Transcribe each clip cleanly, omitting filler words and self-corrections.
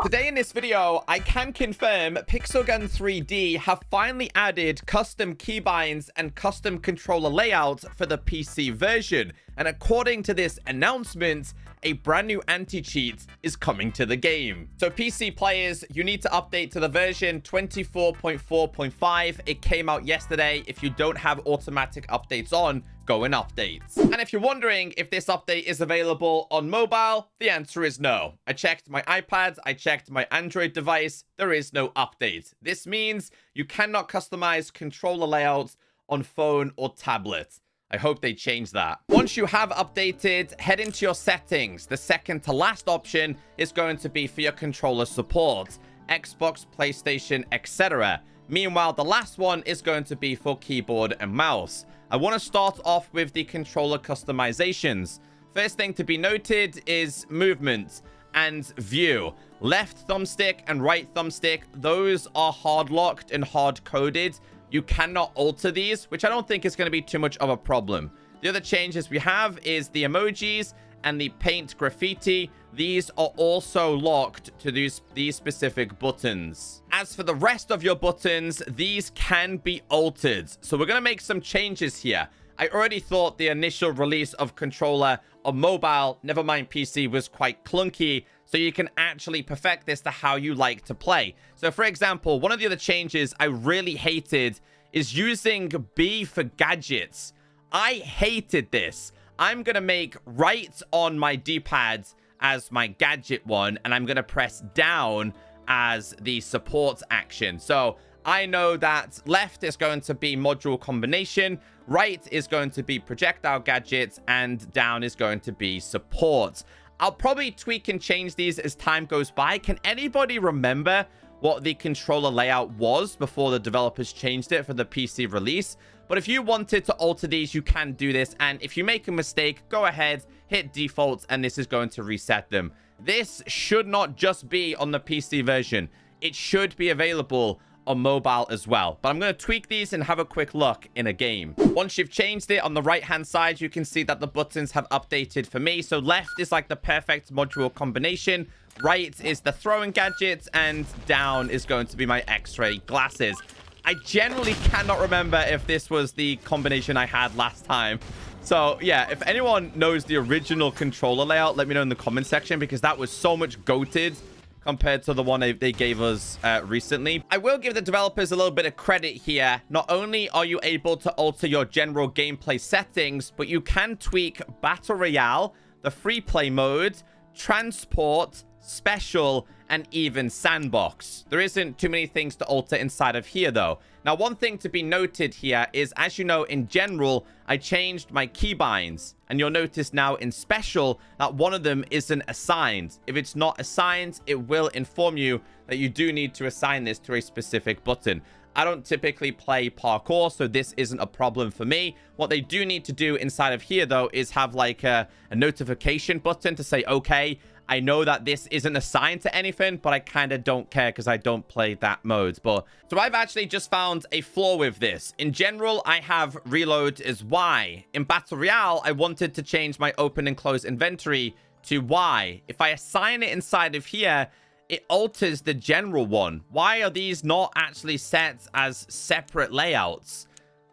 Today in this video, I can confirm Pixelgun 3D have finally added custom keybinds and custom controller layouts for the PC version. And according to this announcement, a brand new anti-cheat is coming to the game. So PC players, you need to update to the version 24.4.5. It came out yesterday. If you don't have automatic updates on, go and update. And if you're wondering if this update is available on mobile, the answer is no. I checked my iPad, I checked my Android device, there is no update. This means you cannot customize controller layouts on phone or tablet. I hope they change that. Once you have updated, head into your settings. The second to last option is going to be for your controller support, Xbox, PlayStation, etc. Meanwhile, the last one is going to be for keyboard and mouse. I want to start off with the controller customizations. First thing to be noted is movement and view. Left thumbstick and right thumbstick, those are hard locked and hard coded. You cannot alter these, which I don't think is going to be too much of a problem. The other changes we have is the emojis and the paint graffiti. These are also locked to these specific buttons. As for the rest of your buttons, these can be altered. So we're going to make some changes here. I already thought the initial release of controller on mobile, never mind PC, was quite clunky. So you can actually perfect this to how you like to play. So for example, one of the other changes I really hated is using B for gadgets. I hated this. I'm going to make right on my D-pad as my gadget one, and I'm going to press down as the support action. So I know that left is going to be module combination, right is going to be projectile gadgets, and down is going to be support. I'll probably tweak and change these as time goes by. Can anybody remember what the controller layout was before the developers changed it for the PC release? But if you wanted to alter these, you can do this. And if you make a mistake, go ahead, hit default, and this is going to reset them. This should not just be on the PC version. It should be available on mobile as well. But I'm going to tweak these and have a quick look in a game. Once you've changed it, on the right hand side, you can see that the buttons have updated for me. So left is like the perfect module combination, right is the throwing gadgets, and down is going to be my x-ray glasses. I generally cannot remember if this was the combination I had last time. So yeah, if anyone knows the original controller layout, let me know in the comment section, because that was so much goated compared to the one they gave us recently. I will give the developers a little bit of credit here. Not only are you able to alter your general gameplay settings, but you can tweak Battle Royale, the free play mode, transport, special, and even sandbox. There isn't too many things to alter inside of here though. Now, one thing to be noted here is, as you know, in general, I changed my keybinds, and you'll notice now in special that one of them isn't assigned. If it's not assigned, it will inform you that you do need to assign this to a specific button. I don't typically play parkour, so this isn't a problem for me. What they do need to do inside of here, though, is have like a notification button to say, okay, I know that this isn't assigned to anything, but I kind of don't care because I don't play that mode. But so I've actually just found a flaw with this. In general, I have reload as Y. In Battle Royale, I wanted to change my open and close inventory to Y. If I assign it inside of here, it alters the general one. Why are these not actually set as separate layouts?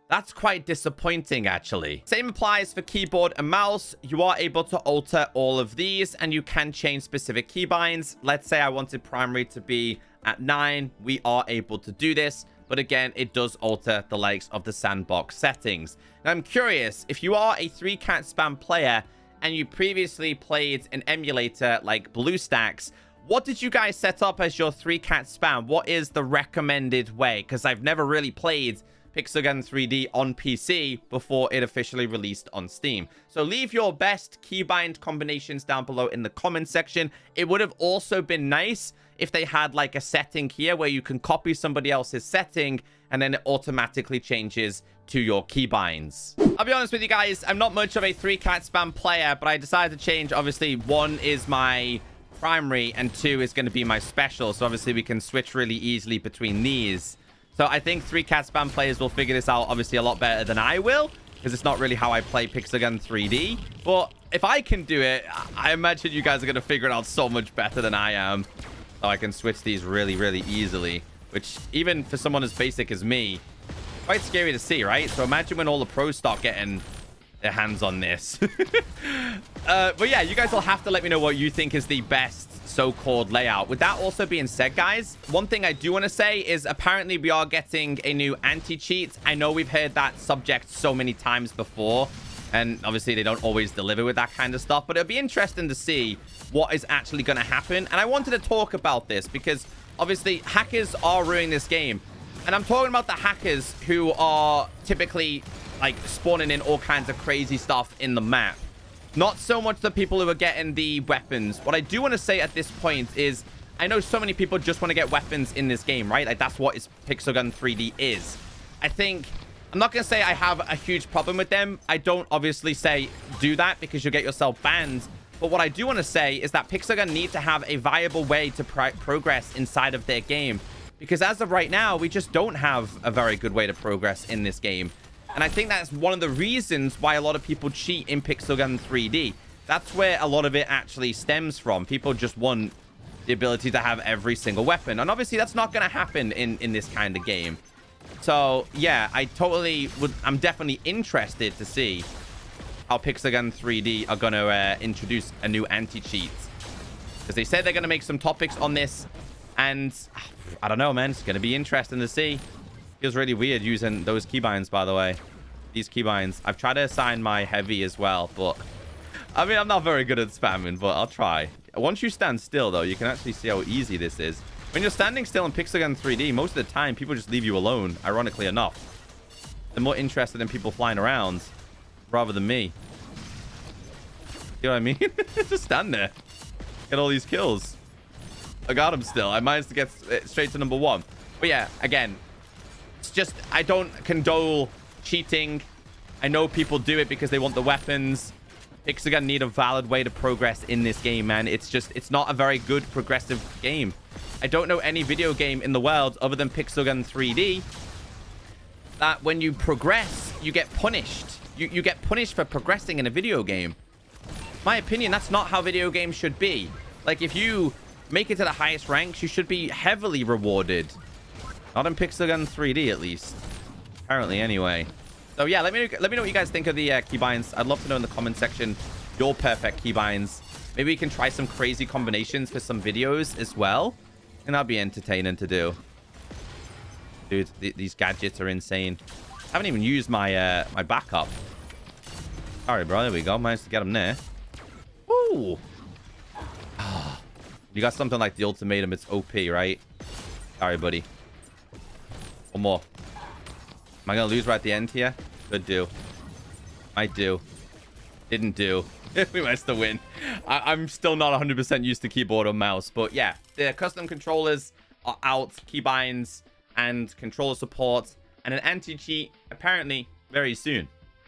That's quite disappointing, actually. Same applies for keyboard and mouse. You are able to alter all of these, and you can change specific keybinds. Let's say I wanted primary to be at 9. We are able to do this. But again, it does alter the likes of the sandbox settings. Now, I'm curious, if you are a 3-cat spam player and you previously played an emulator like BlueStacks, what did you guys set up as your 3-cat spam? What is the recommended way? Because I've never really played Pixelgun 3D on PC before it officially released on Steam. So leave your best keybind combinations down below in the comment section. It would have also been nice if they had like a setting here where you can copy somebody else's setting and then it automatically changes to your keybinds. I'll be honest with you guys, I'm not much of a 3-cat spam player, but I decided to change. Obviously, 1 is my primary and 2 is going to be my special. So obviously we can switch really easily between these. So I think 3-cat spam players will figure this out obviously a lot better than I will, because it's not really how I play Pixelgun 3D. But if I can do it, I imagine you guys are going to figure it out so much better than I am. So I can switch these really, really easily, which even for someone as basic as me, quite scary to see, right? So imagine when all the pros start getting their hands on this. But yeah, you guys will have to let me know what you think is the best so-called layout. With that also being said, guys, one thing I do want to say is apparently we are getting a new anti-cheat. I know we've heard that subject so many times before, and obviously they don't always deliver with that kind of stuff, but it'll be interesting to see what is actually going to happen. And I wanted to talk about this because obviously hackers are ruining this game. And I'm talking about the hackers who are typically like spawning in all kinds of crazy stuff in the map. Not so much the people who are getting the weapons. What I do want to say at this point is I know so many people just want to get weapons in this game, right? Like that's what Pixel Gun 3D is. I think I'm not going to say I have a huge problem with them. I don't obviously say do that because you'll get yourself banned. But what I do want to say is that Pixel Gun need to have a viable way to progress inside of their game. Because as of right now, we just don't have a very good way to progress in this game. And I think that's one of the reasons why a lot of people cheat in Pixel Gun 3D. That's where a lot of it actually stems from. People just want the ability to have every single weapon. And obviously that's not going to happen in this kind of game. So yeah, I'm definitely interested to see how Pixel Gun 3D are going to introduce a new anti-cheat. Because they said they're going to make some topics on this. And I don't know, man. It's going to be interesting to see. Feels really weird using those keybinds, by the way. These keybinds. I've tried to assign my heavy as well, but I mean, I'm not very good at spamming, but I'll try. Once you stand still, though, you can actually see how easy this is. When you're standing still in Pixel Gun 3D, most of the time, people just leave you alone, ironically enough. They're more interested in people flying around rather than me. You know what I mean? Just stand there. Get all these kills. I got him still. I managed to get straight to number 1. But yeah, again, it's just, I don't condone cheating. I know people do it because they want the weapons. Pixel Gun need a valid way to progress in this game, man. It's not a very good progressive game. I don't know any video game in the world other than Pixel Gun 3D that when you progress, you get punished. You get punished for progressing in a video game. My opinion, that's not how video games should be. Like, if you make it to the highest ranks, you should be heavily rewarded. Not in Pixel Gun 3D, at least. Apparently, anyway. So, yeah, let me know what you guys think of the keybinds. I'd love to know in the comment section your perfect keybinds. Maybe we can try some crazy combinations for some videos as well. And that'd be entertaining to do. Dude, these gadgets are insane. I haven't even used my my backup. All right, bro. There we go. Managed to get him there. Woo! You got something like the ultimatum. It's OP, right? Sorry, buddy. One more. Am I going to lose right at the end here? Could do. Might do. Didn't do. We might still win. I'm still not 100% used to keyboard or mouse. But yeah, the custom controllers are out. Keybinds and controller support. And an anti-cheat apparently very soon.